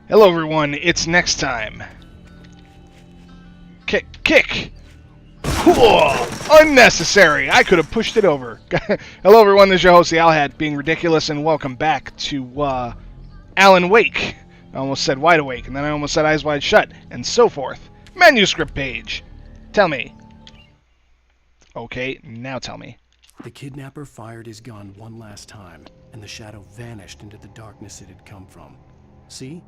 Hello everyone, it's next time. Kick! Cool! Unnecessary! I could have pushed it over. Hello everyone, this is your host, TheOwlHat, being ridiculous, and welcome back to, Alan Wake. I almost said Wide Awake, and then I almost said Eyes Wide Shut, and so forth. Manuscript page. Tell me. Okay, now tell me. The kidnapper fired his gun one last time, and the shadow vanished into the darkness it had come from. See?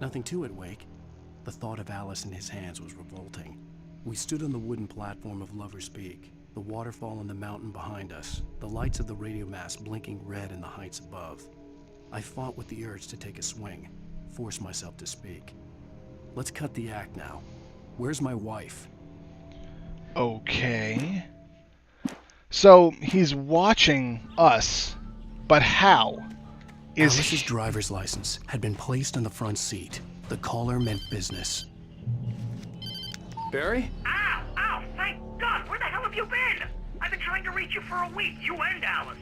Nothing to it, Wake. The thought of Alice in his hands was revolting. We stood on the wooden platform of Lover's Peak, the waterfall and the mountain behind us, the lights of the radio mast blinking red in the heights above. I fought with the urge to take a swing, force myself to speak. Let's cut the act now. Where's my wife? Okay. So, he's watching us, but how? Alice's driver's license had been placed on the front seat. The caller meant business. Barry? Ow! Ow! Thank God! Where the hell have you been? I've been trying to reach you for a week, you and Alice.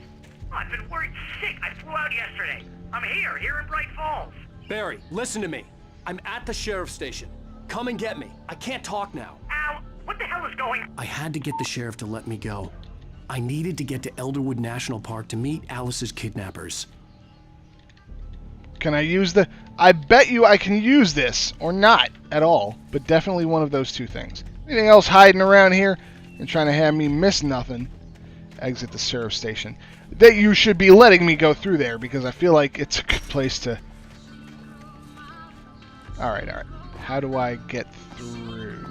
Oh, I've been worried sick. I flew out yesterday. I'm here in Bright Falls. Barry, listen to me. I'm at the sheriff's station. Come and get me. I can't talk now. Ow! What the hell is going on? I had to get the sheriff to let me go. I needed to get to Elderwood National Park to meet Alice's kidnappers. Can I use the... I bet you I can use this, or not at all, but definitely one of those two things. Anything else hiding around here and trying to have me miss nothing? Exit the sheriff's station. That you should be letting me go through there, because I feel like it's a good place to... Alright. How do I get through?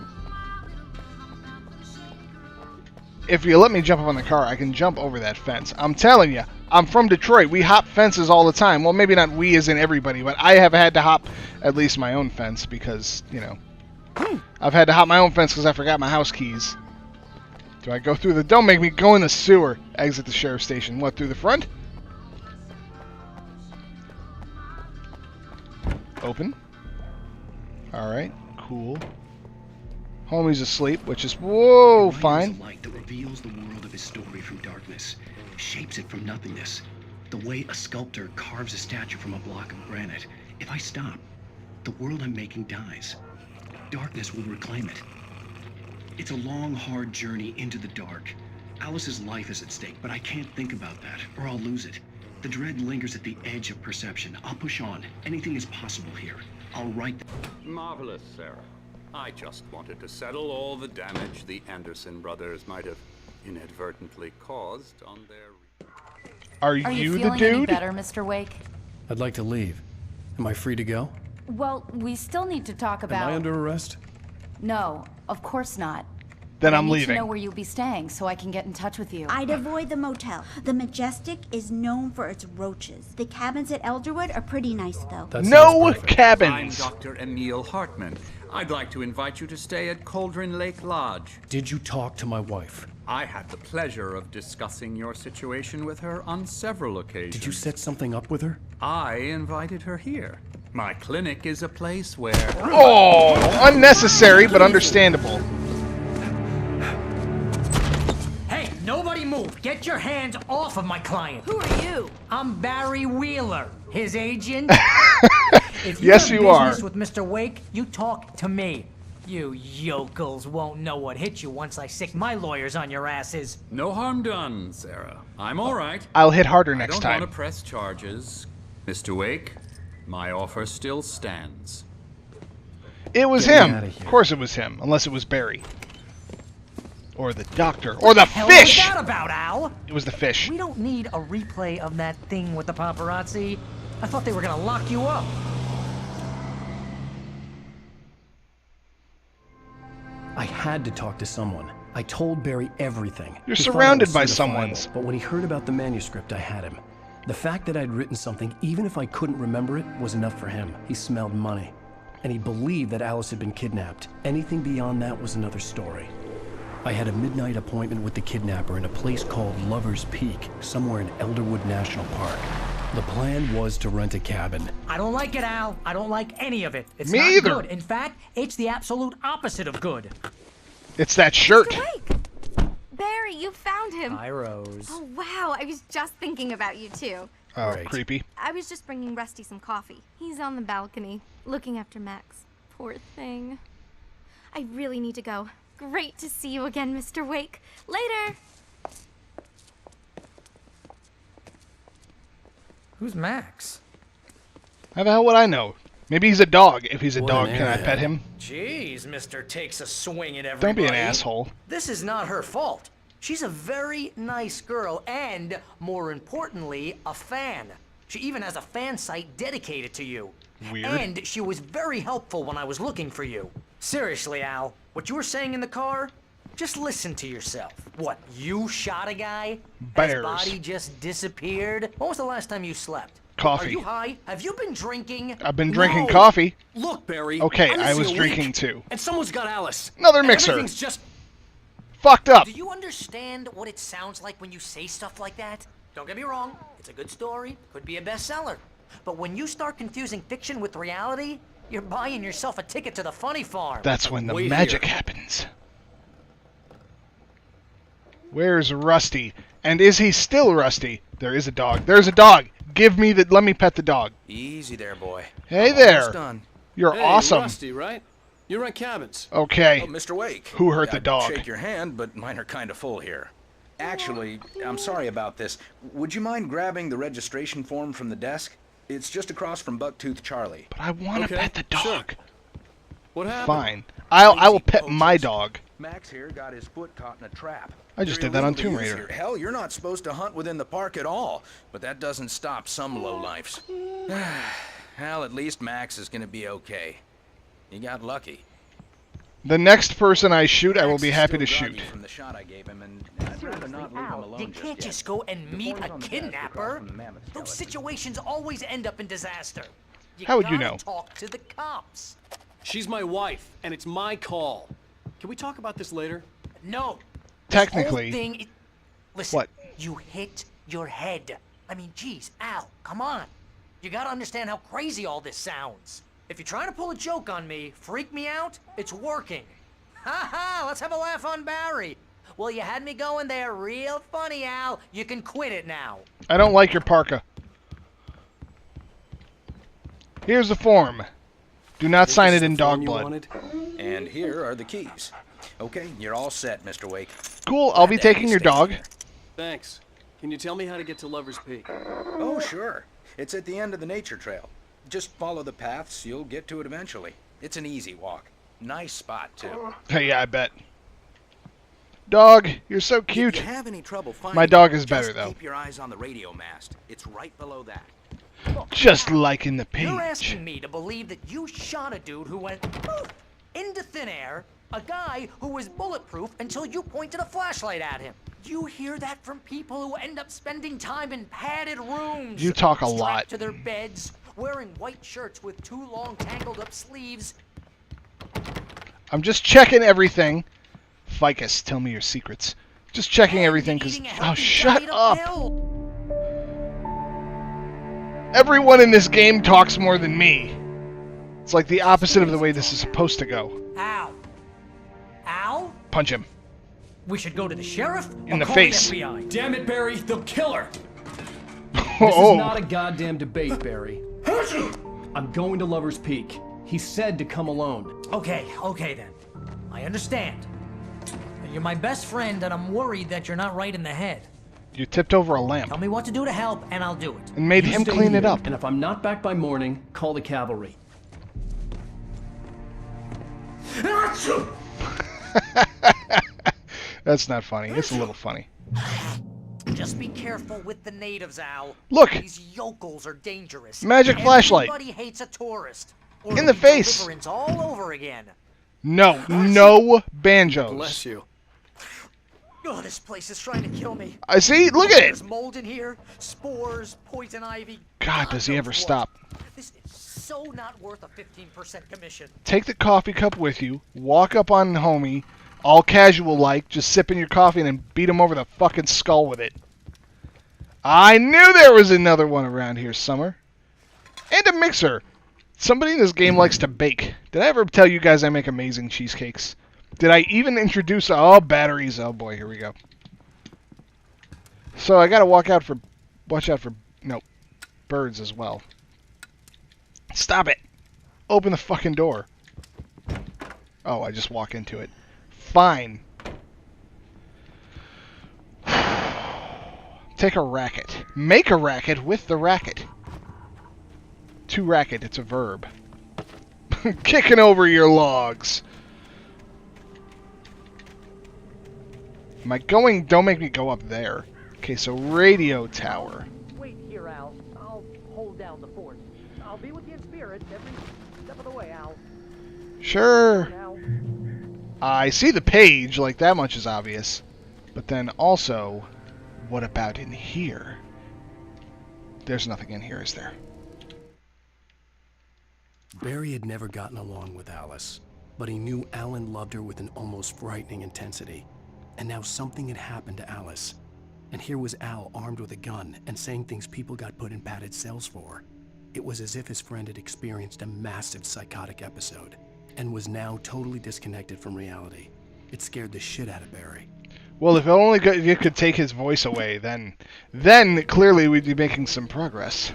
If you let me jump up on the car, I can jump over that fence. I'm telling you, I'm from Detroit. We hop fences all the time. Well, maybe not we as in everybody, but I have had to hop at least my own fence because, you know, I've had to hop my own fence because I forgot my house keys. Do I go through the... Don't make me go in the sewer. Exit the sheriff's station. What, through the front? Open. Alright, cool. Homie's asleep, which is... Whoa, fine. The light that reveals the world of his story from darkness, shapes it from nothingness. The way a sculptor carves a statue from a block of granite. If I stop, the world I'm making dies. Darkness will reclaim it. It's a long, hard journey into the dark. Alice's life is at stake, but I can't think about that, or I'll lose it. The dread lingers at the edge of perception. I'll push on. Anything is possible here. I'll write... Marvelous, Sarah. I just wanted to settle all the damage the Anderson brothers might have inadvertently caused on their... Are you you the feeling any dude? better, Mr. Wake? I'd like to leave. Am I free to go? Well, we still need to talk about... Am I under arrest? No, of course not. Then I I'm need leaving. to know where you'll be staying so I can get in touch with you. I'd avoid the motel. The Majestic is known for its roaches. The cabins at Elderwood are pretty nice, though. That No sounds perfect. cabins. I'm Dr. Emil Hartman. I'd like to invite you to stay at Cauldron Lake Lodge. Did you talk to my wife? I had the pleasure of discussing your situation with her on several occasions. Did you set something up with her? I invited her here. My clinic is a place where... Oh, unnecessary, but understandable. Hey, nobody move! Get your hands off of my client! Who are you? I'm Barry Wheeler, his agent. If you Yes, have you are. business with Mr. Wake, you talk to me. You yokels won't know what hit you once I sick my lawyers on your asses. No harm done, Sarah. I'm all right. I'll hit harder I next don't time. want to press charges. Mr. Wake, my offer still stands. It was Get me him. outta here. Of course it was him, unless it was Barry. Or the doctor. Or the Hell fish! was that about, Al? It was the fish. We don't need a replay of that thing with the paparazzi. I thought they were gonna lock you up. I had to talk to someone. I told Barry everything. You're He thought I surrounded was by certifiable, someone's. But when he heard about the manuscript, I had him. The fact that I'd written something, even if I couldn't remember it, was enough for him. He smelled money. And he believed that Alice had been kidnapped. Anything beyond that was another story. I had a midnight appointment with the kidnapper in a place called Lover's Peak, somewhere in Elderwood National Park. The plan was to rent a cabin. I don't like it, Al. I don't like any of it. It's Me not either. good. In fact, it's the absolute opposite of good. It's that shirt. Wake! Barry, you found him. Hi, Rose. Oh, wow. I was just thinking about you, too. Oh, Great. creepy. I was just bringing Rusty some coffee. He's on the balcony, looking after Max. Poor thing. I really need to go. Great to see you again, Mr. Wake. Later! Who's Max? How the hell would I know? Maybe he's a dog. If he's a What dog, an can I airhead. pet him? Jeez, Mister takes a swing at everybody. Don't be an asshole. This is not her fault. She's a very nice girl and, more importantly, a fan. She even has a fan site dedicated to you. Weird. And she was very helpful when I was looking for you. Seriously, Al, what you were saying in the car? Just listen to yourself. What, you shot a guy? Bears. His body just disappeared? When was the last time you slept? Coffee. Are you high? Have you been drinking? I've been drinking No. coffee. Look, Barry. Okay, I'm I was missing a drinking week, too. And someone's got Alice. Another And mixer. Everything's just... Fucked up. Do you understand what it sounds like when you say stuff like that? Don't get me wrong, it's a good story, could be a bestseller. But when you start confusing fiction with reality, you're buying yourself a ticket to the funny farm. That's when the Wait magic here. happens. Where's Rusty? And is he still Rusty? There is a dog. There's a dog. Give me the... Let me pet the dog. Easy there, boy. Hey Almost there. done. You're Hey, awesome. Rusty, right? You rent cabins. Okay. Oh, Mr. Wake. Who hurt the I'd dog? Shake your hand, but mine are kind of full here. Actually, I'm sorry about this. Would you mind grabbing the registration form from the desk? It's just across from Bucktooth Charlie. But I want to Okay, pet the dog. sure. What happened? Fine. I will Lazy pet my poachers. dog. Max here got his foot caught in a trap. I just They're did that on illegal Tomb use Raider. here. Hell, you're not supposed to hunt within the park at all, but that doesn't stop some lowlifes. Well, at least Max is gonna be okay. He got lucky. The next person I shoot, I will Max be is happy to still groggy shoot. From the shot I gave him, and I'd rather not leave him Al, alone you just can't yet. just go and The meet form's a on the desk across kidnapper. from the mammoth Those skeleton. situations always end up in disaster. How would you gotta know? Talk to the cops. She's my wife, and it's my call. Can we talk about this later? No. Technically. This whole thing listen, What? you hit your head. I mean, geez, Al, come on. You gotta understand how crazy all this sounds. If you're trying to pull a joke on me, freak me out, it's working. Ha ha, let's have a laugh on Barry. Well, you had me going there real funny, Al. You can quit it now. I don't like your parka. Here's the form. Do not sign it in dog blood. And here are the keys. Okay, you're all set, Mr. Wake. Cool, I'll be Glad to have taking you your staying dog. here. Thanks. Can you tell me how to get to Lover's Peak? Oh, sure. It's at the end of the nature trail. Just follow the paths, you'll get to it eventually. It's an easy walk. Nice spot, too. Hey, yeah, I bet. Dog, you're so cute. If you have any trouble finding My dog it, is better, just though. Keep your eyes on the radio mast. It's right below that. Just like in the You're page. asking me to believe that you shot a dude who went poof, into thin air, a guy who was bulletproof until you pointed a flashlight at him. You hear that from people who end up spending time in padded rooms. You talk a strapped lot. to their beds, wearing white shirts with too long tangled up sleeves. I'm just checking everything. Ficus, tell me your secrets. Just checking everything because... Eating a Oh, healthy shut diet up! pill. Everyone in this game talks more than me. It's like the opposite of the way this is supposed to go. Al. Al? Punch him. We should go to the sheriff In or the call face. The FBI. Damn it, Barry, they'll kill her! This Oh, is not a goddamn debate, Barry. I'm going to Lover's Peak. He said to come alone. Okay then. I understand. You're my best friend, and I'm worried that you're not right in the head. you tipped over a lamp Tell me what to do to help, and I'll do it. and made You him stay clean it here, up. And if I'm not back by morning, call the cavalry. That's not funny. It's a little funny. Just be careful with the natives, Al. Look! These yokels are dangerous. Magic flashlight. Everybody hates a tourist. Or In it'll the be face. Deliverance all over again. No, no banjos. Bless you. Oh, this place is trying to kill me. I see. Look at it. There's mold in here, spores, poison ivy. God, does he knows ever what. stop? This is so not worth a 15% commission. Take the coffee cup with you. Walk up on homie, all casual like, just sipping your coffee and then beat him over the fucking skull with it. I knew there was another one around here, Summer. And a mixer. Somebody in this game likes to bake. Did I ever tell you guys I make amazing cheesecakes? Did I even introduce... Oh, batteries. Oh, boy. Here we go. So I gotta watch out for... Nope. birds as well. Stop it! Open the fucking door. Oh, I just walk into it. Fine. Take a racket. Make a racket with the racket. To racket, it's a verb. Kicking over your logs. Am I going? Don't make me go up there. Okay, so radio tower. Wait here, Al. I'll hold down the fort. I'll be with you in spirit every step of the way, Al. Sure. I see the page, like that much is obvious. But then also, what about in here? There's nothing in here, is there? Barry had never gotten along with Alice, but he knew Alan loved her with an almost frightening intensity. And now something had happened to Alice. And here was Al armed with a gun and saying things people got put in padded cells for. It was as if his friend had experienced a massive psychotic episode and was now totally disconnected from reality. It scared the shit out of Barry. Well, if only you could take his voice away, then clearly we'd be making some progress.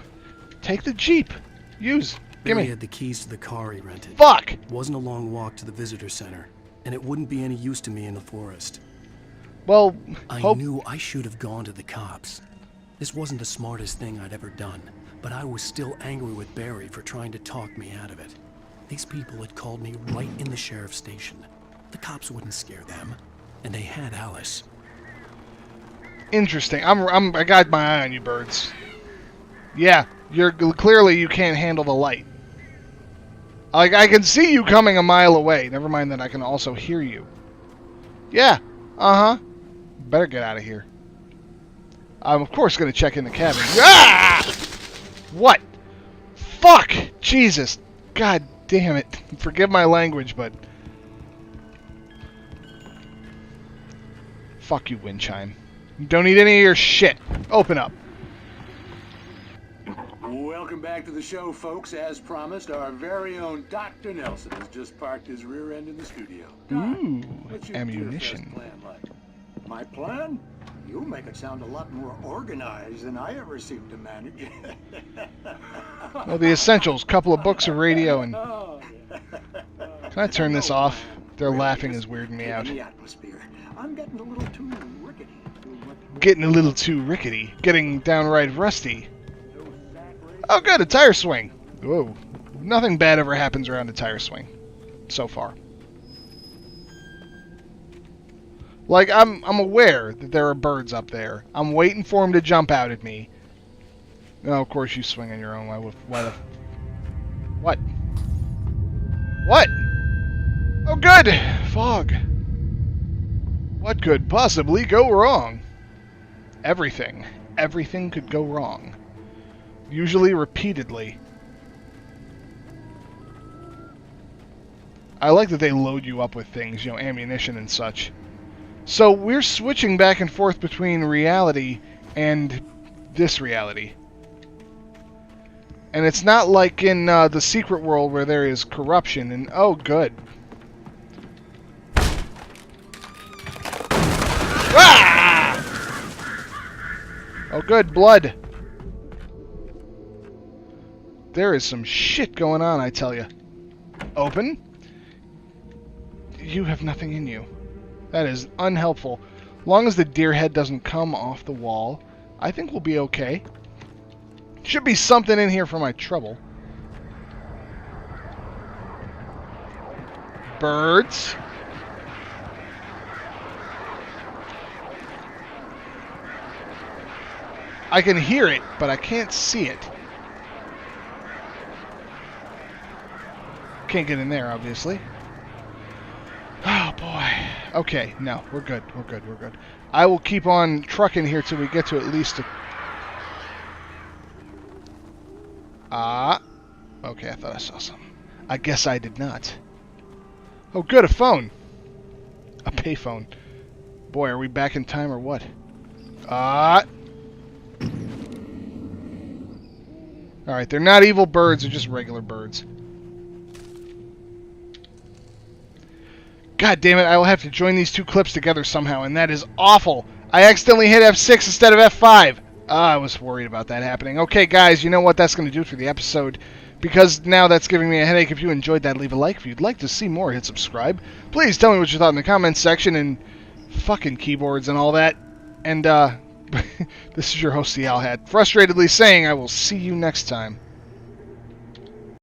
Take the Jeep. Use. Gimme. Barry had the keys to the car he rented. Fuck! It wasn't a long walk to the visitor center, and it wouldn't be any use to me in the forest. Well, I knew I should have gone to the cops. This wasn't the smartest thing I'd ever done, but I was still angry with Barry for trying to talk me out of it. These people had called me right in the sheriff's station. The cops wouldn't scare them, and they had Alice. Interesting. I got my eye on you, birds. Yeah, clearly you can't handle the light. Like, I can see you coming a mile away. Never mind that I can also hear you. Yeah. Uh-huh. Better get out of here. I'm, of course, going to check in the cabin. Ah! What? Fuck! Jesus. God damn it. Forgive my language, but... Fuck you, wind chime. Don't need any of your shit. Open up. Welcome back to the show, folks. As promised, our very own Dr. Nelson has just parked his rear end in the studio. Doc, Ooh, what's your ammunition. Deerfest plan like? My plan? You make it sound a lot more organized than I ever seem to manage. Well, the essentials. Couple of books, a radio, and... Oh, Can I turn this off? Their laughing is weirding me out. the atmosphere. I'm getting a little too rickety. Getting a little too rickety. Getting downright rusty. Oh, good, a tire swing. Whoa. Nothing bad ever happens around a tire swing. So far. Like, I'm aware that there are birds up there. I'm waiting for them to jump out at me. Oh, of course you swing on your own. Why the... What? What? Oh, good! Fog. What could possibly go wrong? Everything. Everything could go wrong. Usually repeatedly. I like that they load you up with things, you know, ammunition and such. So we're switching back and forth between reality and this reality. And it's not like in the secret world where there is corruption and... Oh, good. Ah! Oh, good. Blood. There is some shit going on, I tell you. Open. You have nothing in you. That is unhelpful. Long as the deer head doesn't come off the wall, I think we'll be okay. Should be something in here for my trouble. Birds. I can hear it, but I can't see it. Can't get in there, obviously. Oh, boy. Okay, no, we're good. We're good. We're good. I will keep on trucking here till we get to at least a... Okay, I thought I saw some. I guess I did not. Oh, good, a phone. A payphone. Boy, are we back in time or what? Alright, they're not evil birds, they're just regular birds. God damn it, I will have to join these two clips together somehow, and that is awful. I accidentally hit F6 instead of F5. I was worried about that happening. Okay, guys, you know what? That's going to do it for the episode. Because now that's giving me a headache. If you enjoyed that, leave a like. If you'd like to see more, hit subscribe. Please tell me what you thought in the comments section and fucking keyboards and all that. And, this is your host, TheOwlHat, frustratedly saying I will see you next time.